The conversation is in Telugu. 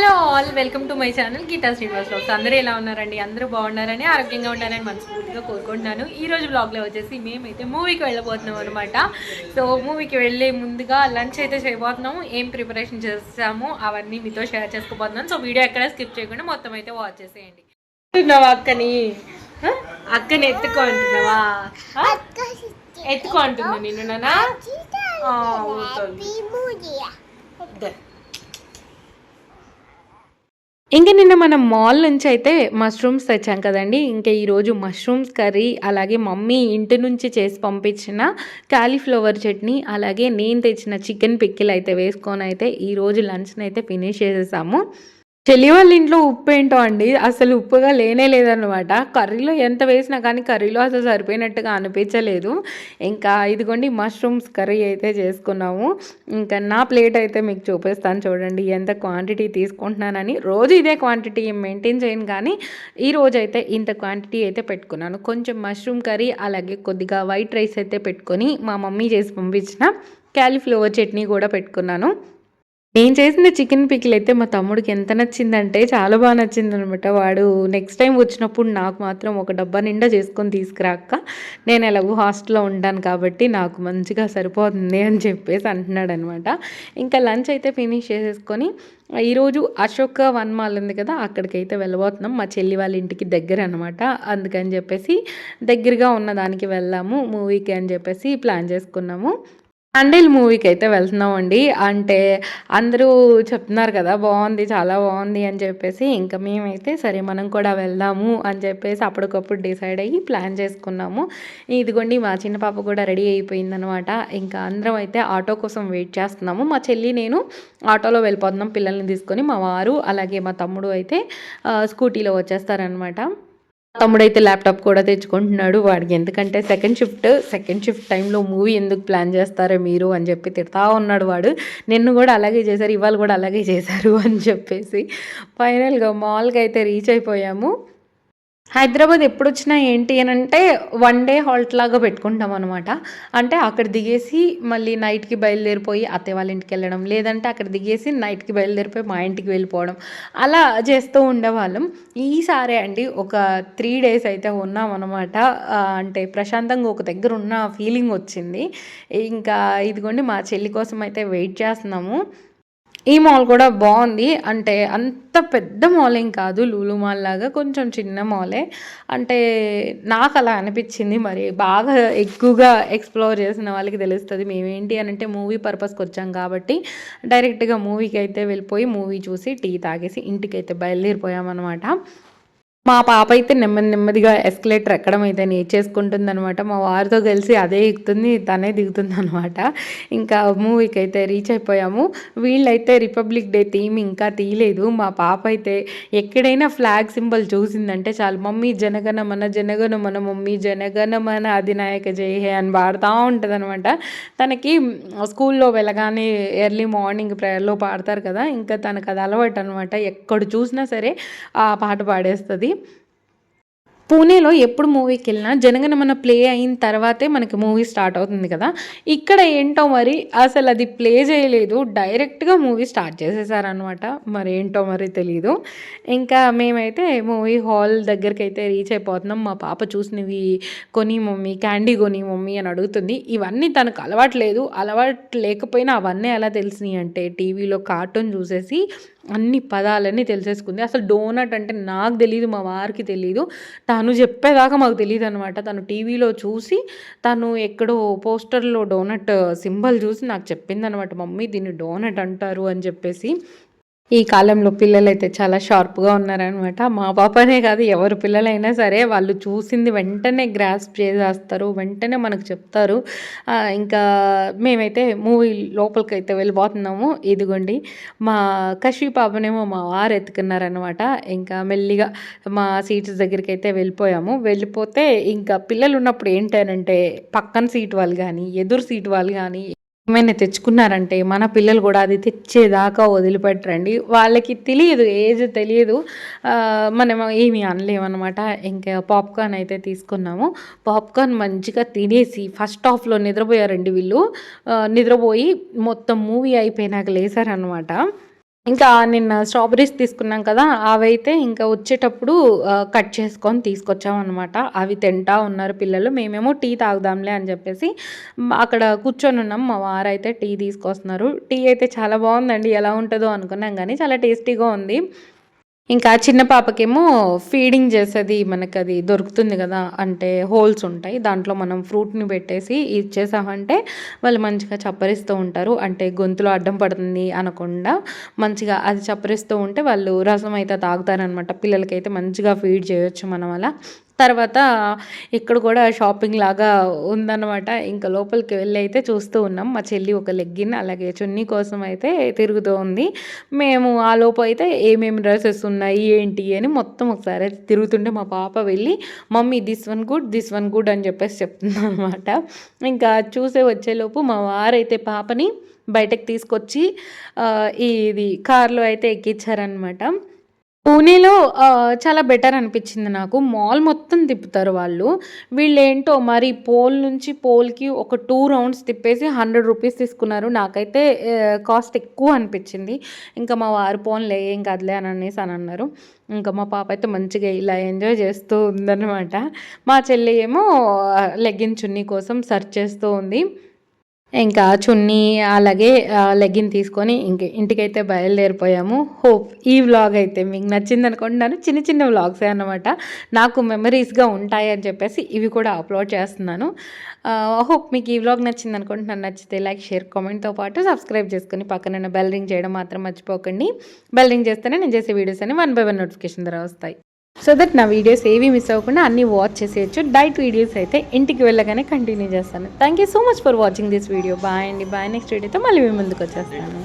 Hello all, welcome to my channel Geeta Srinivas vlogs. అందరూ ఎలా ఉన్నారండి? అందరూ బాగున్నారని, ఆరోగ్యంగా ఉంటారని మనస్ఫూర్తిగా కోరుకుంటున్నాను. ఈ రోజు వ్లాగ్లో వచ్చేసి మేమైతే మూవీకి వెళ్ళబోతున్నాం అనమాట. సో మూవీకి వెళ్ళే ముందుగా లంచ్ అయితే చేయబోతున్నాము. ఏం ప్రిపరేషన్ చేస్తాము అవన్నీ మీతో షేర్ చేసుకోబోతున్నాను. సో వీడియో ఎక్కడ స్కిప్ చేయకుండా మొత్తం అయితే వాచ్ చేసేయండి. అక్కని అక్కని ఎత్తుకుంటున్నావా? ఎత్తుకుంటున్నా నిన్ను నాన్న. ఇంకా నిన్న మనం మాల్ నుంచి అయితే మష్రూమ్స్ తెచ్చాం కదండి. ఇంకా ఈరోజు మష్రూమ్స్ కర్రీ, అలాగే మమ్మీ ఇంటి నుంచి చేసి పంపించిన కాలీఫ్లవర్ చట్నీ, అలాగే నేను తెచ్చిన చికెన్ పిక్కిల్ అయితే వేసుకొని అయితే ఈరోజు లంచ్ని అయితే ఫినిష్ చేసేసాము. చెల్లి వాళ్ళ ఇంట్లో ఉప్పు ఏంటో అండి, అసలు ఉప్పుగా లేనే లేదనమాట. కర్రీలో ఎంత వేసినా కానీ కర్రీలో అసలు సరిపోయినట్టుగా అనిపించలేదు. ఇంకా ఇదిగోండి మష్రూమ్స్ కర్రీ అయితే చేసుకున్నాము. ఇంకా నా ప్లేట్ అయితే మీకు చూపిస్తాను చూడండి ఎంత క్వాంటిటీ తీసుకుంటున్నానని. రోజు ఇదే క్వాంటిటీ మెయింటైన్ చేయను, కానీ ఈరోజు అయితే ఇంత క్వాంటిటీ అయితే పెట్టుకున్నాను. కొంచెం మష్రూమ్ కర్రీ, అలాగే కొద్దిగా వైట్ రైస్ అయితే పెట్టుకొని మా మమ్మీ చేసి పంపించిన క్యాలీఫ్లవర్ చట్నీ కూడా పెట్టుకున్నాను. నేను చేసిన చికెన్ పికిల్ అయితే మా తమ్ముడికి ఎంత నచ్చిందంటే చాలా బాగా నచ్చిందనమాట. వాడు నెక్స్ట్ టైం వచ్చినప్పుడు నాకు మాత్రం ఒక డబ్బా నిండా చేసుకొని తీసుకురాక, నేను ఎలాగో హాస్టల్లో ఉంటాను కాబట్టి నాకు మంచిగా సరిపోతుంది అని చెప్పేసి అంటున్నాడు అనమాట. ఇంకా లంచ్ అయితే ఫినిష్ చేసేసుకొని ఈరోజు అశోక వన్ మాల్ ఉంది కదా, అక్కడికైతే వెళ్ళబోతున్నాం. మా చెల్లి వాళ్ళ ఇంటికి దగ్గర అనమాట. అందుకని చెప్పేసి దగ్గరగా ఉన్న దానికి వెళ్దాము మూవీకి అని చెప్పేసి ప్లాన్ చేసుకున్నాము. అండేల్ మూవీకి అయితే వెళ్తున్నామండి. అంటే అందరూ చెప్తున్నారు కదా బాగుంది, చాలా బాగుంది అని చెప్పేసి, ఇంకా మేమైతే సరే మనం కూడా వెళ్దాము అని చెప్పేసి అప్పటికప్పుడు డిసైడ్ అయ్యి ప్లాన్ చేసుకున్నాము. ఇదిగోండి మా చిన్న పాప కూడా రెడీ అయిపోయిందనమాట. ఇంకా అందరం అయితే ఆటో కోసం వెయిట్ చేస్తున్నాము. మా చెల్లి నేను ఆటోలో వెళ్ళిపోతున్నాం పిల్లల్ని తీసుకొని. మా వారు అలాగే మా తమ్ముడు అయితే స్కూటీలో వచ్చేస్తారనమాట. తమ్ముడైతే ల్యాప్టాప్ కూడా తెచ్చుకుంటున్నాడు. వాడికి ఎందుకంటే సెకండ్ షిఫ్ట్ టైంలో మూవీ ఎందుకు ప్లాన్ చేస్తారో మీరు అని చెప్పి తిడతా ఉన్నాడు వాడు. నిన్ను కూడా అలాగే చేశారు, ఇవాళ కూడా అలాగే చేశారు అని చెప్పేసి ఫైనల్గా మాల్కి అయితే రీచ్ అయిపోయాము. హైదరాబాద్ ఎప్పుడొచ్చినా ఏంటి అని అంటే వన్ డే హాల్ట్ లాగా పెట్టుకుంటాం అనమాట. అంటే అక్కడ దిగేసి మళ్ళీ నైట్కి బయలుదేరిపోయి అత్తయ్య వాళ్ళ ఇంటికి వెళ్ళడం, లేదంటే అక్కడ దిగేసి నైట్కి బయలుదేరిపోయి మా ఇంటికి వెళ్ళిపోవడం, అలా చేస్తూ ఉండేవాళ్ళం. ఈసారి అండి ఒక 3 days అయితే ఉన్నాం అనమాట. అంటే ప్రశాంతంగా ఒక దగ్గర ఉన్న ఫీలింగ్ వచ్చింది. ఇంకా ఇదిగోండి మా చెల్లి కోసం అయితే వెయిట్ చేస్తున్నాము. ఈ మాల్ కూడా బాగుంది. అంటే అంత పెద్ద మాల్ ఏం కాదు, లూలు మాల్ లాగా కొంచెం చిన్న మాలే. అంటే నాకు అలా అనిపించింది. మరి బాగా ఎక్కువగా ఎక్స్ప్లోర్ చేసిన వాళ్ళకి తెలుస్తుంది. మేమేంటి అని అంటే మూవీ పర్పస్కి వచ్చాం కాబట్టి డైరెక్ట్గా మూవీకి అయితే వెళ్ళిపోయి మూవీ చూసి టీ తాగేసి ఇంటికైతే బయలుదేరిపోయామన్నమాట. మా పాప అయితే నెమ్మదిగా ఎస్కలేటర్ ఎక్కడం అయితే నేర్చేసుకుంటుంది అనమాట. మా వారితో కలిసి అదే ఎక్కుతుంది, తనే దిగుతుంది అనమాట. ఇంకా మూవీకి అయితే రీచ్ అయిపోయాము. వీళ్ళైతే రిపబ్లిక్ డే థీమ్ ఇంకా తీయలేదు. మా పాప అయితే ఎక్కడైనా ఫ్లాగ్ సింబల్ చూసిందంటే చాలు, మమ్మీ జనగణ మన మమ్మీ జనగణమన అధినాయక జై హే అని పాడుతూ ఉంటుంది అనమాట. తనకి స్కూల్లో వెళ్ళగానే ఎర్లీ మార్నింగ్ ప్రేయర్లో పాడతారు కదా, ఇంకా తనకు అది అలవాటు అనమాట. ఎక్కడ చూసినా సరే ఆ పాట పాడేస్తుంది. పూణేలో ఎప్పుడు మూవీకి వెళ్ళినా జనగణమన ప్లే అయిన తర్వాతే మనకి మూవీ స్టార్ట్ అవుతుంది కదా. ఇక్కడ ఏంటో మరి అసలు అది ప్లే చేయలేదు, డైరెక్ట్గా మూవీ స్టార్ట్ చేసేసారనమాట. మరి ఏంటో మరి తెలీదు. ఇంకా మేమైతే మూవీ హాల్ దగ్గరికి అయితే రీచ్ అయిపోతున్నాం. మా పాప చూసినవి కొని మమ్మీ, క్యాండీ కొని మమ్మీ అని అడుగుతుంది. ఇవన్నీ తనకు అలవాటు లేకపోయినా అవన్నీ ఎలా తెలిసినాయి అంటే టీవీలో కార్టూన్ చూసేసి అన్ని పదాలన్నీ తెలిసేసుకుంది. అసలు డోనట్ అంటే నాకు తెలీదు, మా వారికి తెలీదు. తను చెప్పేదాకా మాకు తెలియదు అనమాట. తను టీవీలో చూసి తను ఎక్కడో పోస్టర్లో డోనట్ సింబల్ చూసి నాకు చెప్పిందనమాట, మమ్మీ దీన్ని డోనట్ అంటారు అని చెప్పేసి. ఈ కాలంలో పిల్లలైతే చాలా షార్ప్గా ఉన్నారనమాట. మా పాపనే కాదు, ఎవరు పిల్లలైనా సరే వాళ్ళు చూసింది వెంటనే గ్రాస్ప్ చేసేస్తారు, వెంటనే మనకు చెప్తారు. ఇంకా మేమైతే మూవీ లోపలికైతే వెళ్ళిపోతున్నాము. ఇదిగోండి మా కషి పాపనేమో మా వారు ఎత్తుకున్నారనమాట. ఇంకా మెల్లిగా మా సీట్స్ దగ్గరికి అయితే వెళ్ళిపోతే ఇంకా పిల్లలు ఉన్నప్పుడు ఏంటనంటే పక్కన సీట్ వాళ్ళు కానీ ఎదురు సీట్ వాళ్ళు కానీ ఏమైనా తెచ్చుకున్నారంటే మన పిల్లలు కూడా అది తెచ్చేదాకా వదిలిపెట్టరండి. వాళ్ళకి తెలియదు, ఏజ్ తెలియదు. మనం ఏమి అనలేమన్నమాట. ఇంకా పాప్కార్న్ అయితే తీసుకున్నాము. పాప్కార్న్ మంచిగా తినేసి ఫస్ట్ హాఫ్లో నిద్రపోయారండి వీళ్ళు. నిద్రపోయి మొత్తం మూవీ అయిపోయినాక లేసారనమాట. ఇంకా నిన్న స్ట్రాబెర్రీస్ తీసుకున్నాం కదా! అవైతే ఇంకా వచ్చేటప్పుడు కట్ చేసుకొని తీసుకొచ్చామనమాట. అవి తింటా ఉన్నారు పిల్లలు. మేమేమో టీ తాగుదాంలే అని చెప్పేసి అక్కడ కూర్చొనున్నాం. మా వారైతే టీ తీసుకొస్తున్నారు. టీ అయితే చాలా బావుందండి. ఎలా ఉంటదో అనుకున్నాం గానీ చాలా టేస్టీగా ఉంది. ఇంకా చిన్న పాపకేమో ఫీడింగ్ చేసేది మనకది దొరుకుతుంది గదా! అంటే హోల్స్ ఉంటాయి. దాంట్లో మనం ఫ్రూట్‌ని పెట్టేసి ఇచ్చేసామంటే వాళ్ళు మంచిగా చప్పరిస్తూ ఉంటారు. అంటే గొంతులో అడ్డం పడుతుంది అనకుండా మంచిగా అది చప్పరిస్తూ ఉంటే వాళ్ళు రసం అయితే తాగుతారనమాట. పిల్లలకైతే మంచిగా ఫీడ్ చేయొచ్చు మనం అలా. తర్వాత ఇక్కడ కూడా షాపింగ్ లాగా ఉందనమాట. ఇంకా లోపలికి వెళ్ళి అయితే చూస్తూ ఉన్నాం. మా చెల్లి ఒక లెగ్గిన్ అలాగే చున్నీ కోసం అయితే తిరుగుతూ ఉంది. మేము ఆలోపు అయితే ఏమేమి డ్రెసెస్ ఉన్నాయి ఏంటి అని మొత్తం ఒకసారి అయితే తిరుగుతుంటే మా పాప వెళ్ళి మమ్మీ దిస్ వన్ గుడ్ అని చెప్పేసి చెప్తుందనమాట. ఇంకా చూసే వచ్చేలోపు మా వారైతే పాపని బయటకు తీసుకొచ్చి ఇది కార్లో అయితే ఎక్కించారనమాట. పూణేలో చాలా బెటర్ అనిపించింది నాకు. మాల్ మొత్తం తిప్పుతారు వాళ్ళు. వీళ్ళేంటో మరి పోల్ నుంచి పోల్‌కి ఒక 2 రౌండ్స్ తిప్పేసి ₹100 తీసుకున్నారు. నాకైతే కాస్ట్ ఎక్కువ అనిపించింది. ఇంకా మా వారు పోన్లే ఏం కాదులే అని అన్నారు. ఇంకా మా పాప అయితే మంచిగా ఇలా ఎంజాయ్ చేస్తూ ఉందనమాట. మా చెల్లి ఏమో లెగ్గిన్ చున్నీ కోసం సెర్చ్ చేస్తూ ఉంది. ఇంకా చున్నీ అలాగే లెగ్గిన్ తీసుకొని ఇంటికైతే బయలుదేరిపోయాము. హోప్ ఈ వ్లాగ్ అయితే మీకు నచ్చిందనుకుంటున్నాను. చిన్న చిన్న వ్లాగ్సే అన్నమాట. నాకు మెమరీస్‌గా ఉంటాయి అని చెప్పేసి ఇవి కూడా అప్లోడ్ చేస్తున్నాను. హోప్ మీకు ఈ వ్లాగ్ నచ్చిందనుకుంటున్నాను. నచ్చితే లైక్, షేర్, కామెంట్‌తో పాటు సబ్స్క్రైబ్ చేసుకొని పక్కనున్న బెల్ రింగ్ చేయడం మాత్రం మర్చిపోకండి. బెల్ రింగ్ చేస్తేనే నేను చేసే వీడియోస్ అన్ని 1 బై 1 నోటిఫికేషన్ ద్వారా వస్తాయి. సో దట్ నా వీడియోస్ ఏవి మిస్ అవ్వకుండా అన్నీ వాచ్ చేసేయచ్చు. డైట్ వీడియోస్ అయితే ఇంటికి వెళ్ళగానే కంటిన్యూ చేస్తాను. Thank you so much for watching this video. Bye అండి. బాయ్. నెక్స్ట్ వీడియోతో మళ్ళీ మీ ముందుకు వచ్చేస్తాను.